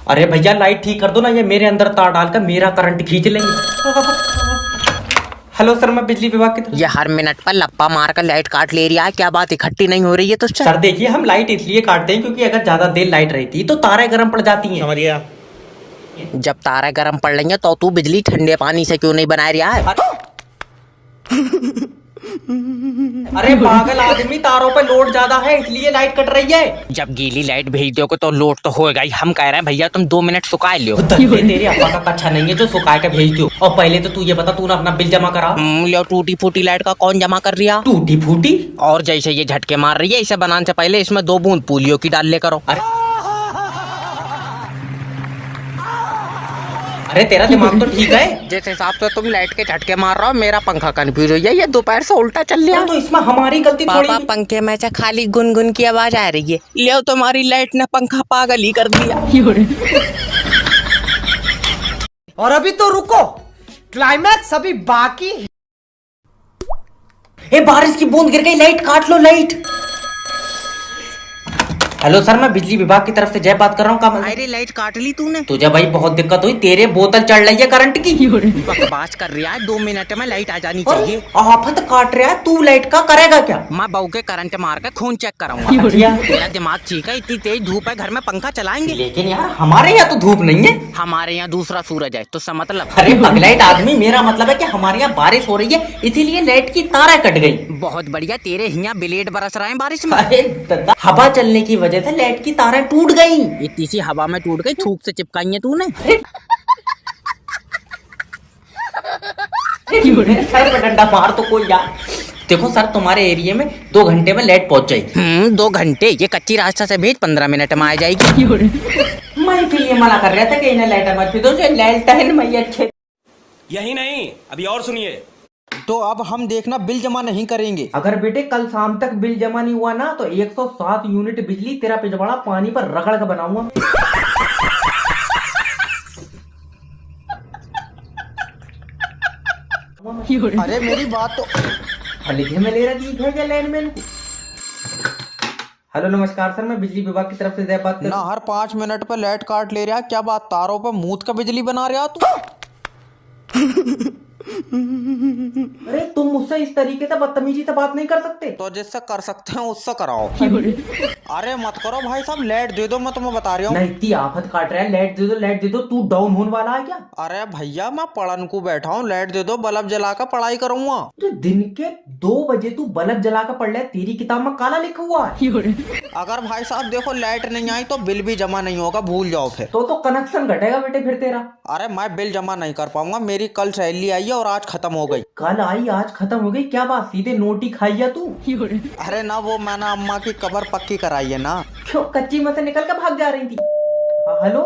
अरे भैया लाइट ठीक कर दो ना, ये मेरे अंदर तार डालकर मेरा करंट खींच लेंगे। हेलो सर, मैं बिजली विभाग की तरफ। ये हर मिनट पर लप्पा मारकर लाइट काट ले रहा है, क्या बात इकट्ठी नहीं हो रही है तुझसे? सर देखिए, हम लाइट इसलिए काटते हैं क्योंकि अगर ज्यादा देर लाइट रहती तो तारें गर्म पड़ जाती हैं। समझ गया। जब तारे गर्म पड़ रही है तो तू बिजली ठंडे पानी से क्यों नहीं बना रहा है? अरे पागल आदमी, तारों पे लोड ज्यादा है इसलिए लाइट कट रही है। जब गीली लाइट भेज दोगे तो लोड तो होएगा ही। हम कह रहे हैं भैया तुम 2 मिनट सुखा लो। तेरे अब्बा का कच्चा नहीं है जो सुखा के भेज दो। और पहले तो तू ये बता, तूने अपना बिल जमा करा? लो, टूटी फूटी लाइट का कौन जमा कर रहा? टूटी फूटी? और जैसे ये झटके मार रही है, इसे बनाने से पहले इसमें 2 बूंद पोलियो की डाल ले करो। अरे तेरा दिमाग तो ठीक है। जिस हिसाब से तुम लाइट के झटके मार रहा हो, मेरा पंखा कंफ्यूज हो गया। ये दोपहर से उल्टा चल रहा है। तो इसमें हमारी गलती थोड़ी। पापा पंखे में से खाली गुनगुन की आवाज आ रही है। ले तुम्हारी लाइट ने पंखा पागल ही कर दिया। और अभी तो रुको, क्लाइमैक्स अभी बाकी है। ए, बारिश की बूंद गिर गई, लाइट काट लो लाइट। हेलो सर, मैं बिजली विभाग की तरफ से जय बात कर रहा हूँ। अरे लाइट काट ली तूने? तुझे भाई बहुत दिक्कत हुई, तेरे बोतल चढ़ रही है करंट की। बकवास कर रहा है, 2 मिनट में लाइट आ जानी चाहिए। आफत काट रहा है, तू लाइट का करेगा क्या? मैं बहू के करंट मार के खून चेक कराऊंगा। तेरा दिमाग ठीक है? इतनी तेज धूप है, घर में पंखा चलाएंगे? लेकिन यार हमारे यहाँ तो धूप नहीं है। हमारे यहाँ दूसरा सूरज है, तो सा मतलब। अरे पगलाइट आदमी, मेरा मतलब है कि हमारे यहाँ बारिश हो रही है इसीलिए लाइट की तारें कट गई। बहुत बढ़िया, तेरे यहाँ ब्लेड बरस रहे हैं बारिश में। अरे दादा, हवा चलने की वजह से लाइट की तारें टूट गई। इतनी सी हवा में टूट गई, थूक से चिपकाई है तूने? सर पे डंडा मार तो कोई यार। देखो सर, तुम्हारे एरिया में 2 घंटे में लाइट पहुंच जाएगी। 2 घंटे? ये कच्ची रास्ता से भेज, 15 मिनट में आ जाएगी। मैं इसीलिए मना कर रहा था कि इन्हें लाइट मत भेजो, जो लाइट है मैं अच्छे। यही नहीं, अभी और सुनिए। तो अब हम देखना बिल जमा नहीं करेंगे। अगर बेटे कल शाम तक बिल जमा नहीं हुआ ना तो 107 यूनिट बिजली तेरा पिछवाड़ा पानी पर रगड़ कर बनाऊंगा। अरे मेरी बात तो लिखे में ले रहा है क्या लाइनमैन को? हेलो नमस्कार सर, मैं बिजली विभाग की तरफ से जय बात कर ना, हर 5 मिनट पर लाइट काट ले रहा है। क्या बात, तारों पर मूत का बिजली बना रहा तू? अरे तुम मुझसे इस तरीके से बदतमीजी से बात नहीं कर सकते। तो जिससे कर सकते हैं उससे कराओ। अरे मत करो भाई साहब, लाइट दे दो, मैं तुम्हें बता रहा हूँ। नहीं, इतनी आफत काट रहा है, लाइट दे दो लाइट दे दो। तू डाउन होने वाला है क्या? अरे भैया मैं पढ़न को बैठा हूँ, लाइट दे दो, बल्ब जलाकर पढ़ाई करूंगा। तो दिन के 2 बजे तू बल्ब जला कर पढ़ रहा है, तेरी किताब में काला लिखा हुआ है। अगर भाई साहब देखो लाइट नहीं आई तो बिल भी जमा नहीं होगा, भूल जाओ फिर। तो कनेक्शन घटेगा बेटे फिर तेरा। अरे मैं बिल जमा नहीं कर पाऊंगा, मेरी कल सैलरी आई है और आज खत्म हो गई। कल आई आज खत्म हो गई? क्या बात, सीधे नोट ही खाई है तू? अरे ना, वो मैंने अम्मा की कबर पक्की कराई है ना। क्यों कच्ची में से निकल कर भाग जा रही थी? हेलो,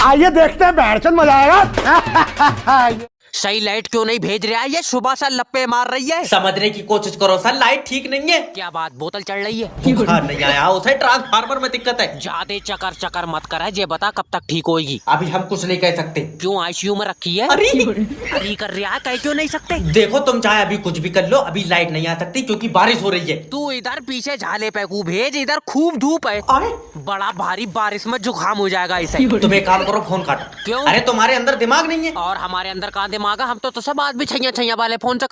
आइए देखते हैं, बैठचंद मजा आएगा। सही लाइट क्यों नहीं भेज रहा है? ये सुबह से लप्पे मार रही है। समझने की कोशिश करो सर, लाइट ठीक नहीं है। क्या बात, बोतल चढ़ रही है? बुखार नहीं आया उसे, ट्रांसफार्मर में दिक्कत है। ज्यादा चकर चकर मत कर, ये बता कब तक ठीक होएगी? अभी हम कुछ नहीं कह सकते। क्यों, आईसीयू में रखी है? अरे अरे कर रहा है, कह क्यों नहीं सकते? देखो तुम चाहे अभी कुछ भी कर लो, अभी लाइट नहीं आ सकती क्योंकि बारिश हो रही है। तू इधर पीछे झाले पे को भेज, इधर खूब धूप है। अरे बड़ा भारी बारिश में जुकाम हो जाएगा इसे। तुम एक काम करो, फोन काटो। क्यों? अरे तुम्हारे अंदर दिमाग नहीं है। और हमारे अंदर कहाँ दिमाग है? हम तो सब बात भी छैया छैया वाले फोन से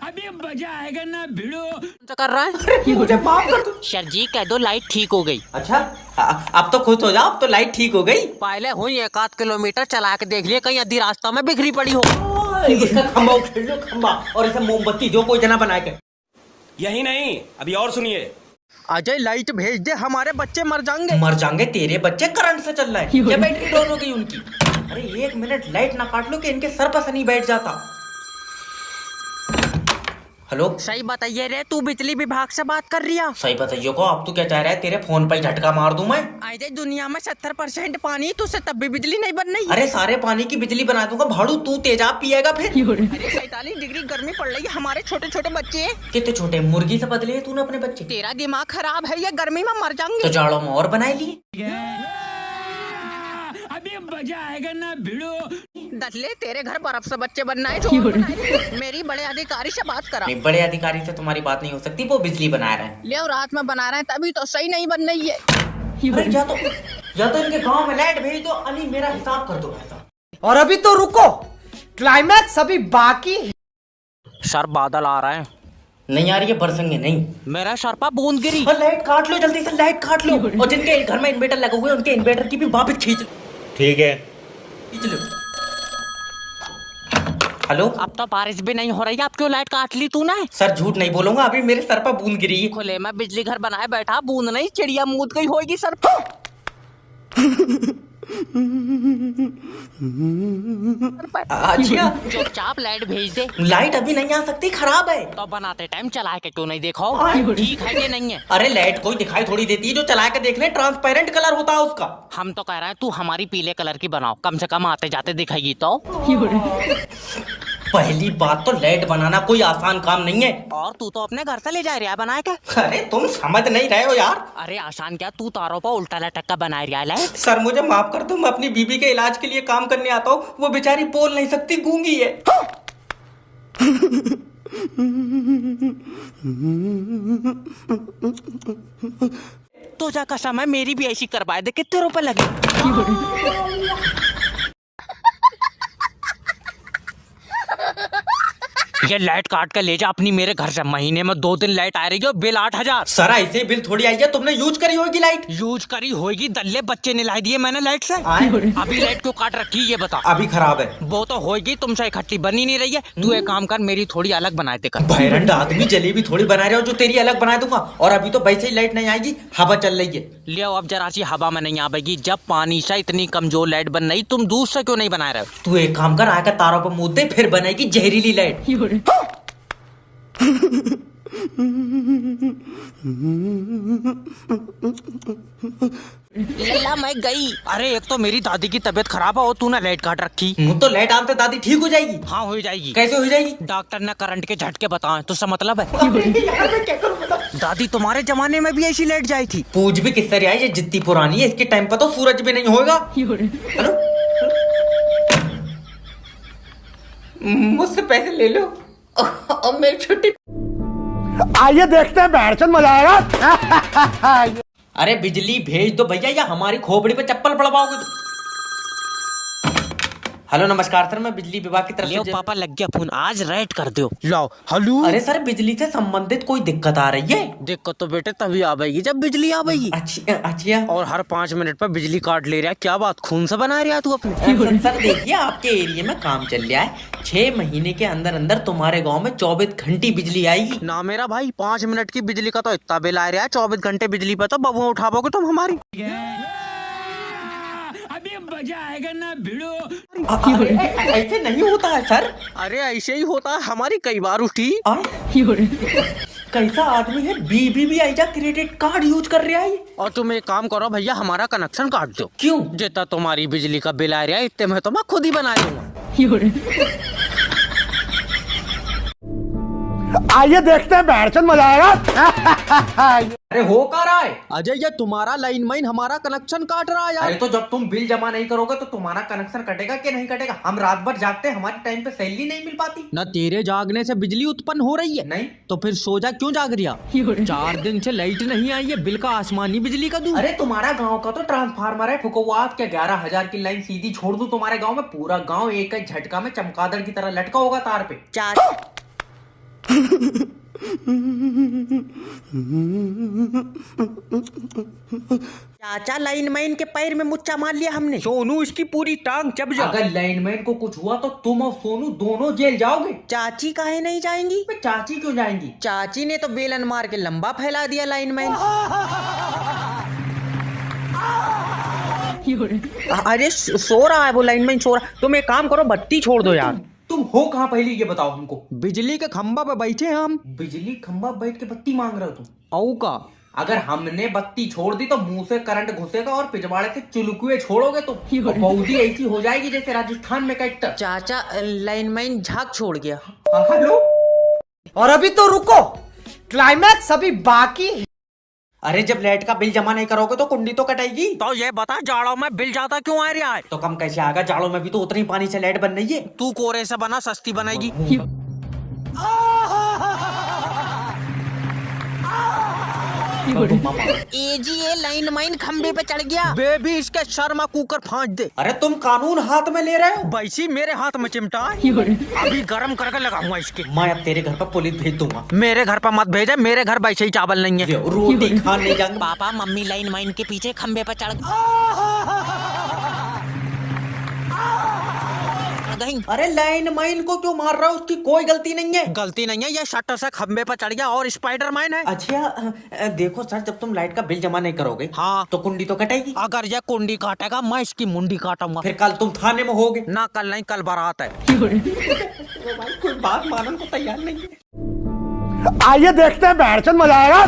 अभी मजा आएगा ना भिड़ो कर रहा है। मुझे माफ कर दो सर जी, कह दो लाइट ठीक हो गई। अच्छा, अब तो खुश हो जाओ, अब तो लाइट ठीक हो गई। पहले हुई 1 किलोमीटर चला के देख लिए, कहीं आधी रास्ता में बिखरी पड़ी हो। इसका खंबा उखेड़ लो, खंबा, और इसे मोमबत्ती जो कोई जना बना के। यही नहीं, अभी और सुनिए। अजय लाइट भेज दे, हमारे बच्चे मर जाएंगे। मर जाएंगे तेरे बच्चे, करंट से चल रहा है क्या? बैटरी डाउन हो गई उनकी। अरे 1 मिनट लाइट ना काट लो कि इनके सर पर शनि बैठ जाता। हेलो, सही बताइए रे, तू बिजली विभाग से बात कर रही है? सही बताइए को, अब तू क्या चाह रहा है? तेरे फोन पर झटका मार दूं मैं? अजय दुनिया में 70% पानी, तुझसे तब भी बिजली नहीं बन रही? अरे सारे पानी की बिजली बना दूंगा भाड़ू, तू तेजाब पिएगा फिर। अरे 47 डिग्री गर्मी पड़ रही है, हमारे छोटे छोटे बच्चे। कितने छोटे, मुर्गी से बदले है तूने अपने बच्चे। तेरा दिमाग खराब है, ये गर्मी में मर जाएंगे। तो जाड़ों में और बनाए लिए। अभी मजा आएगा ना भिड़ो। दसले तेरे घर बर्फ से बच्चे बनना है जो मेरी बड़े अधिकारी से बात करा। नहीं, बड़े अधिकारी से तुम्हारी बात नहीं हो सकती, वो बिजली बना रहे हैं। ले रात में बना रहे हैं तभी तो सही नहीं बन रही है। अरे या तो इनके गांव में लाइट भेज दो, अली मेरा हिसाब कर दो भाई साहब। और अभी तो रुको, क्लाइमैक्स अभी बाकी है। सर बादल आ रहा है। नहीं आ रही है, बरसेंगे नहीं। मेरा सर पर बूंद गिरी। और लाइट काट लो जल्दी से, लाइट काट लो। और जिनके घर में इन्वर्टर लगे हुए हैं उनके इन्वर्टर की भी वापस खींच लो। हेलो, अब तो बारिश भी नहीं हो रही है, अब क्यों लाइट काट ली तूने? सर झूठ नहीं बोलूंगा, अभी मेरे सर पर बूंद गिरी है। खुले में बिजली घर बनाए बैठा, बूंद नहीं चिड़िया मूद गई होगी सर पर। अच्छा, चुपचाप लाइट भेज दे। लाइट अभी नहीं आ सकती, खराब है। तो बनाते टाइम चला के क्यों नहीं देखो? ठीक है ये नहीं है। अरे लाइट कोई दिखाई थोड़ी देती है, जो चला के देख ले, ट्रांसपेरेंट कलर होता है उसका। हम तो कह रहे हैं तू हमारी पीले कलर की बनाओ, कम से कम आते जाते दिखाएगी तो। पहली बात तो लाइट बनाना कोई आसान काम नहीं है। और तू तो अपने घर से ले जा रहा है बना के। अरे तुम समझ नहीं रहे हो यार। अरे आसान क्या, तू तारों पर उल्टा लटक का बना रहा है। सर मुझे माफ कर दो, मैं अपनी बीबी के इलाज के लिए काम करने आता हूँ, वो बेचारी बोल नहीं सकती, गूंगी है। तो जा कसम है, मेरी भी ऐसी करवाए दे। कितने रुपए लगे? ये लाइट काट कर ले जा अपनी मेरे घर से। महीने में 2 दिन लाइट आ रही है, बिल 8000। सर ऐसे बिल थोड़ी आई है, तुमने यूज करी होगी लाइट। यूज करी होगी, दल्ले बच्चे ने ला दिए मैंने लाइट से। अभी लाइट क्यों काट रखी ये बता। अभी खराब है। वो तो होगी, तुमसे इकट्ठी बनी नहीं रही है। तू एक काम कर, मेरी थोड़ी अलग बनाए दे कर। भैरंड आदमी, जलेबी थोड़ी बना रहे हो जो तेरी अलग बना दूंगा। और अभी तो वैसे ही लाइट नहीं आएगी, हवा चल रही है। ले अब जरा सी हवा में नहीं आवेगी। जब पानी से इतनी कमजोर लाइट बन रही, तुम दूध से क्यों नहीं बना रहे हो? तू एक काम कर, आकर तारों पर मुद्दे फिर बनेगी जहरीली लाइट। लल्ला मैं गई। अरे एक तो मेरी दादी की तबीयत खराब है और तूने लाइट काट रखी। तो लाइट आते दादी ठीक हो जाएगी। हाँ हो जाएगी। कैसे हो जाएगी? डॉक्टर ने करंट के झटके बताए, तो इसका मतलब है दादी तुम्हारे जमाने में भी ऐसी लाइट जाई थी। पूछ भी किससे आई, ये जितनी पुरानी है, इसके टाइम पर तो सूरज भी नहीं होगा। हेलो, मुझसे पैसे ले लो और मेरी छुट्टी। आइए देखते हैं, बैठचंद मजा आएगा। अरे बिजली भेज दो भैया, या हमारी खोपड़ी पे चप्पल पड़वाओगे तो। हेलो नमस्कार सर, मैं बिजली विभाग की तरफ लियो से। पापा लग गया फोन, आज रेड कर दो। लो हेलो। अरे सर, बिजली से संबंधित कोई दिक्कत आ रही है? दिक्कत तो बेटे तभी आवेगी जब बिजली आवेगी। अच्छा। और हर 5 मिनट पर बिजली काट ले रहा है। क्या बात, खून से बना रहा है तू अपने? सर देखिए, आपके एरिया में काम चल रहा है, 6 महीने के अंदर अंदर तुम्हारे गांव में 24 घंटे बिजली आएगी। ना मेरा भाई, 5 मिनट की बिजली का तो इतना बिल आ रहा है, 24 घंटे बिजली पे तो बबुआ उठाओगे तुम हमारी। अभी मजा आएगा ना भिड़ो। ऐसे नहीं होता है सर। अरे ऐसे ही होता है, हमारी कई बार उठी। कैसा आदमी है, बीबी भी आई जा क्रेडिट कार्ड यूज कर रहा है। और तुम एक काम करो भैया, हमारा कनेक्शन काट दो। क्यों? जितना तुम्हारी बिजली का बिल आ रहा है, इतने में तो मैं खुद ही बना दूंगा। आइए देखते हैं, बैठचंद मजा आएगा। अरे हो क्या रहा है? अजय ये तुम्हारा लाइन माइन हमारा कनेक्शन काट रहा है यार। अरे तो जब तुम बिल जमा नहीं करोगे तो तुम्हारा कनेक्शन कटेगा कि नहीं कटेगा? हम रात भर जागते हैं, हमारे टाइम पे सैलरी नहीं मिल पाती। न तेरे जागने से बिजली उत्पन्न हो रही है। नहीं तो फिर सो जा, क्यों जाग रहा? 4 दिन से लाइट नहीं आई है, बिल का आसमानी बिजली का दूं। अरे तुम्हारा गांव का तो ट्रांसफार्मर है, फुकवात क्या 11,000 की लाइन सीधी छोड़ दूं तुम्हारे गांव में, पूरा गांव एक ही झटका में चमगादड़ की तरह लटका होगा तार पे। चाचा लाइनमैन के पैर में मुच्चा मार लिया हमने। सोनू इसकी पूरी टांग चब जा। अगर लाइनमैन को कुछ हुआ तो तुम और सोनू दोनों जेल जाओगे। चाची काहे नहीं जाएंगी? चाची क्यों जाएंगी? चाची ने तो बेलन मार के लंबा फैला दिया लाइनमैन। अरे सो रहा है वो लाइनमैन, सो रहा। तुम एक काम करो, बत्ती छोड़ दो यार। तुम हो कहाँ पहले ये बताओ हमको। बिजली के खंभा पे बैठे हैं हम। बिजली खंभा बैठ के बत्ती मांग रहे हो तुम? औ का अगर हमने बत्ती छोड़ दी तो मुंह से करंट घुसेगा और पिछवाड़े से चुलकुए छोड़ोगे तो बौदी ऐसी हो जाएगी जैसे राजस्थान में कैक्टर। चाचा लाइनमैन झाग छोड़ गया। हेलो, और अभी तो रुको, क्लाइमैक्स अभी बाकी है। अरे जब लाइट का बिल जमा नहीं करोगे तो कुंडी तो कटेगी। तो ये बता, जाड़ों में बिल ज्यादा क्यों आ रहा है? तो कम कैसे आएगा, जाड़ों में भी तो उतनी पानी से लाइट बन रही है। तू कोरे से बना, सस्ती बनेगी। ए जी ये लाइन माइन खंबे पे चढ़ गया। बेबी इसके शर्मा कुकर फाँच दे। अरे तुम कानून हाथ में ले रहे हो। बैसी मेरे हाथ में चिमटा है। अभी गरम करके लगाऊंगा इसके। मैं अब तेरे घर पर पुलिस भेज दूंगा। मेरे घर पर मत भेजे, मेरे घर वैसे ही चावल नहीं है। रोटी खाने जाऊंगा। पापा मम्मी लाइन माइन के पीछे खंबे पर चढ़ गई। अरे लाइन माइन को क्यों मार रहा है? उसकी कोई गलती नहीं है। गलती नहीं है, ये शटर से खंबे पर चढ़ गया और स्पाइडरमैन है। अच्छा देखो सर, जब तुम लाइट का बिल जमा नहीं करोगे हाँ तो कुंडी तो कटेगी। अगर ये कुंडी काटेगा मैं इसकी मुंडी काटूंगा। फिर कल तुम थाने में होगे ना, कल नहीं, कल बारात है। कोई बात मानने को तैयार नहीं है। आइए देखते हैं, बैठचंद मजा आएगा।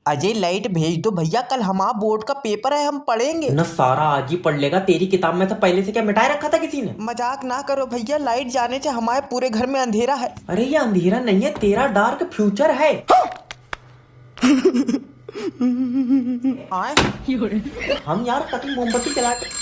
अजय लाइट भेज दो भैया, कल हमारा बोर्ड का पेपर है, हम पढ़ेंगे न सारा आज ही पढ़ लेगा। तेरी किताब में से पहले से क्या मिटाए रखा था किसी ने? मजाक ना करो भैया, लाइट जाने से हमारे पूरे घर में अंधेरा है। अरे ये अंधेरा नहीं है, तेरा डार्क फ्यूचर है। हम यार कभी मोमबत्ती जला के।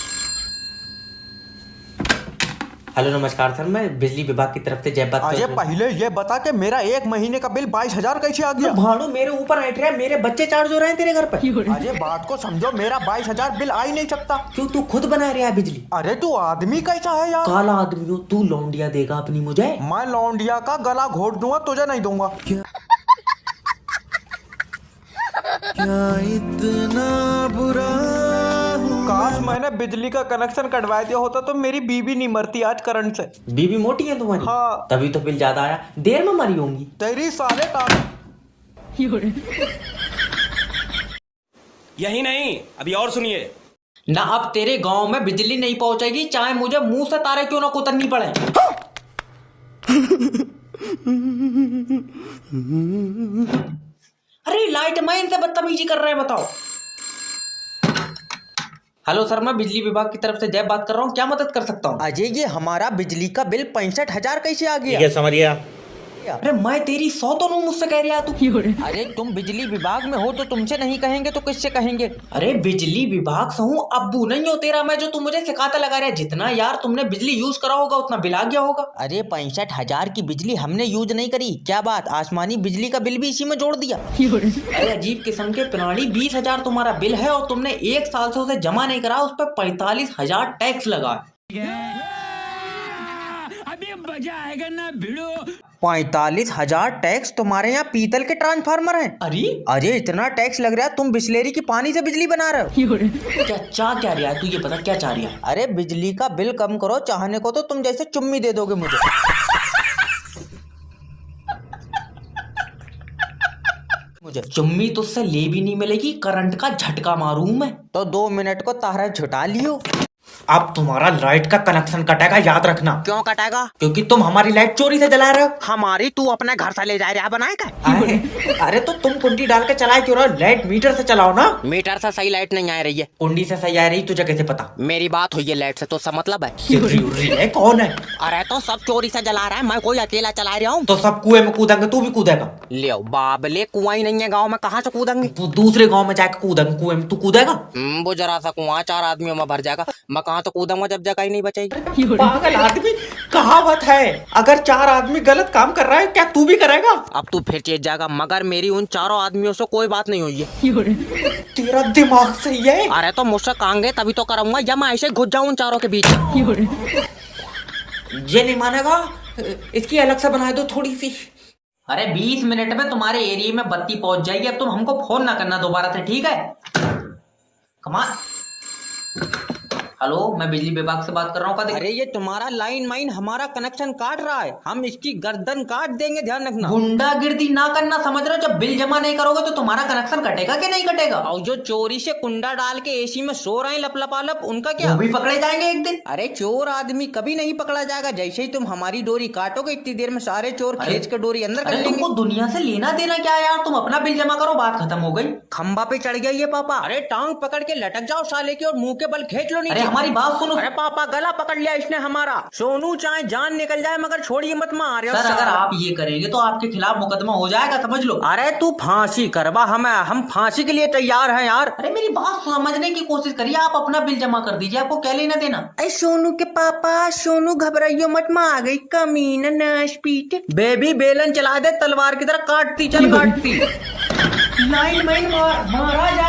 हेलो नमस्कार सर, मैं बिजली विभाग की तरफ से जय बात कर अजय रहा हूं। पहले ये बता के मेरा एक महीने का बिल 22,000 कैसे आ गया? भाड़ू मेरे ऊपर ऐठ रहा है, मेरे बच्चे चार्ज हो रहे हैं तेरे घर पर। अजय बात को समझो, मेरा 22,000 बिल आ ही नहीं सकता। क्यों, तू खुद बना रहा है बिजली? अरे तू आदमी कैसा है यार? काला आदमी हो तू, लौंडिया देगा अपनी मुझे। मैं लौंडिया का गला घोट दूंगा, तुझे नहीं दूंगा। काश मैंने बिजली का कनेक्शन कटवा दिया होता तो मेरी बीबी नहीं मरती आज करंट से। बीबी मोटी है तुम्हारी? हाँ। तभी तो बिल ज्यादा आया। देर में मरी होंगी। तेरी साले काम। यही नहीं, अभी और सुनिए। ना अब तेरे गांव में बिजली नहीं पहुंचेगी, चाहे मुझे मुंह से तारे क्यों ना कुतरनी पड़े। अरे लाइट मैन से बदतमीजी कर रहे हैं, बताओ। हेलो सर, मैं बिजली विभाग की तरफ से जय बात कर रहा हूँ, क्या मदद कर सकता हूँ? अजय ये हमारा बिजली का बिल 65,000 कैसे आ गया? ये समझिए। अरे मैं तेरी 100 तो नहीं मुझसे कह रहा तू। अरे तुम बिजली विभाग में हो तो तुमसे नहीं कहेंगे तो किससे कहेंगे? अरे बिजली विभाग से हूँ, अब्बू नहीं हो तेरा मैं, जो तू मुझे सिखाता लगा रहा है। जितना यार तुमने बिजली यूज करा होगा उतना बिल आ गया होगा। अरे 65,000 की बिजली हमने यूज नहीं करी, क्या बात आसमानी बिजली का बिल भी इसी में जोड़ दिया? अरे अजीब किस्म के प्राणी, 20,000 तुम्हारा बिल है और तुमने 1 साल से उसे जमा नहीं करा, उस पर 45,000 टैक्स लगा। अभी मजा आएगा ना भिड़ो। 45,000 टैक्स? तुम्हारे यहाँ पीतल के ट्रांसफार्मर हैं? अरे इतना टैक्स लग रहा है, तुम बिस्लेरी की पानी से बिजली बना रहे हो? क्या चाह क्या रहा है तू, ये पता क्या चाह रहा है? अरे बिजली का बिल कम करो, चाहने को तो तुम जैसे चुम्मी दे दोगे मुझे। चुम्मी तुझसे ले भी नहीं मिलेगी, करंट का झटका मारूं मैं। तो 2 मिनट को तारा छुटा लियो। अब तुम्हारा लाइट का कनेक्शन कटेगा, याद रखना। क्यों कटेगा? क्योंकि तुम हमारी लाइट चोरी से जला रहे हो। हमारी तू अपने घर से ले जा रहा बनाएगा? अरे तो तुम कुंडी डाल के चलाए क्यों रहे हो? लाइट मीटर से चलाओ ना। मीटर से सही लाइट नहीं आ रही है। कुंडी से सही आ रही, तुझे कैसे पता? मेरी बात हुई है लाइट से, तो सब मतलब है। सिर्री उर्री है, कौन है? अरे तो सब चोरी से जला रहा है, मैं कोई अकेला चला रहा हूँ? तो सब कुएं में कूदेंगे, तू भी कूदेगा? ले बाबले, कुआं ही नहीं है गाँव में, कहाँ से कूदेंगे? तू दूसरे गांव में जाके कूदेंगे, कुएं में तू कूदेगा? वो जरा सा कुआं 4 आदमियों में भर जाएगा, मैं कहाँ तो कूदूंगा जब जगह ही नहीं बचेगी। पागल आदमी, कहावत है अगर 4 आदमी गलत काम कर रहा है, क्या तू भी करेगा? अब तू फिर चेत जाएगा, मगर मेरी उन 4 आदमियों से कोई बात नहीं हुई है। तेरा दिमाग सही है? अरे तो मुझसे कहेंगे तभी तो करूंगा, या मैं ऐसे घुस जाऊं उन 4 के बीच। ये नहीं मानेगा, इसकी अलग से बना दो थोड़ी सी। अरे 20 मिनट में तुम्हारे एरिया में बत्ती पहुंच जाएगी, अब तुम हमको फोन ना करना दोबारा से, ठीक है? कमाल। हेलो, मैं बिजली विभाग से बात कर रहा हूँ। अरे ये तुम्हारा लाइन माइन हमारा कनेक्शन काट रहा है, हम इसकी गर्दन काट देंगे, ध्यान रखना। गुंडागिर्दी ना करना, समझ रहे हो? जब बिल जमा नहीं करोगे तो तुम्हारा कनेक्शन कटेगा कि नहीं कटेगा? और जो चोरी से कुंडा डाल के एसी में सो रहे हैं लपलपालप, उनका क्या? वो भी पकड़े जाएंगे एक दिन। अरे चोर आदमी कभी नहीं पकड़ा जाएगा, जैसे ही तुम हमारी डोरी काटोगे इतनी देर में सारे चोर खींच के डोरी अंदर कर लेंगे। तुमको दुनिया से लेना देना क्या यार? तुम अपना बिल जमा करो, बात खत्म हो गई। खंबा पे चढ़ गया ये पापा। अरे टांग पकड़ के लटक जाओ साले की और मुंह के बल खींच लो नीचे। अरे हमारी बात सुनो। अरे पापा गला पकड़ लिया इसने हमारा। सोनू चाहे जान निकल जाए मगर छोड़िए मत मार। सर अगर आप ये करेंगे तो आपके खिलाफ मुकदमा हो जाएगा, समझ लो। अरे तू फांसी करवा, हम फांसी के लिए तैयार हैं यार। अरे मेरी बात समझने की कोशिश करिए, आप अपना बिल जमा कर दीजिए, आपको क्या लेना देना। अरे सोनू के पापा, सोनू घबराइयो मत, मां आ गई कमीना नाश पीट। बेबी बेलन चला दे तलवार की तरह, काटती चल काटती। लाइन मारा जा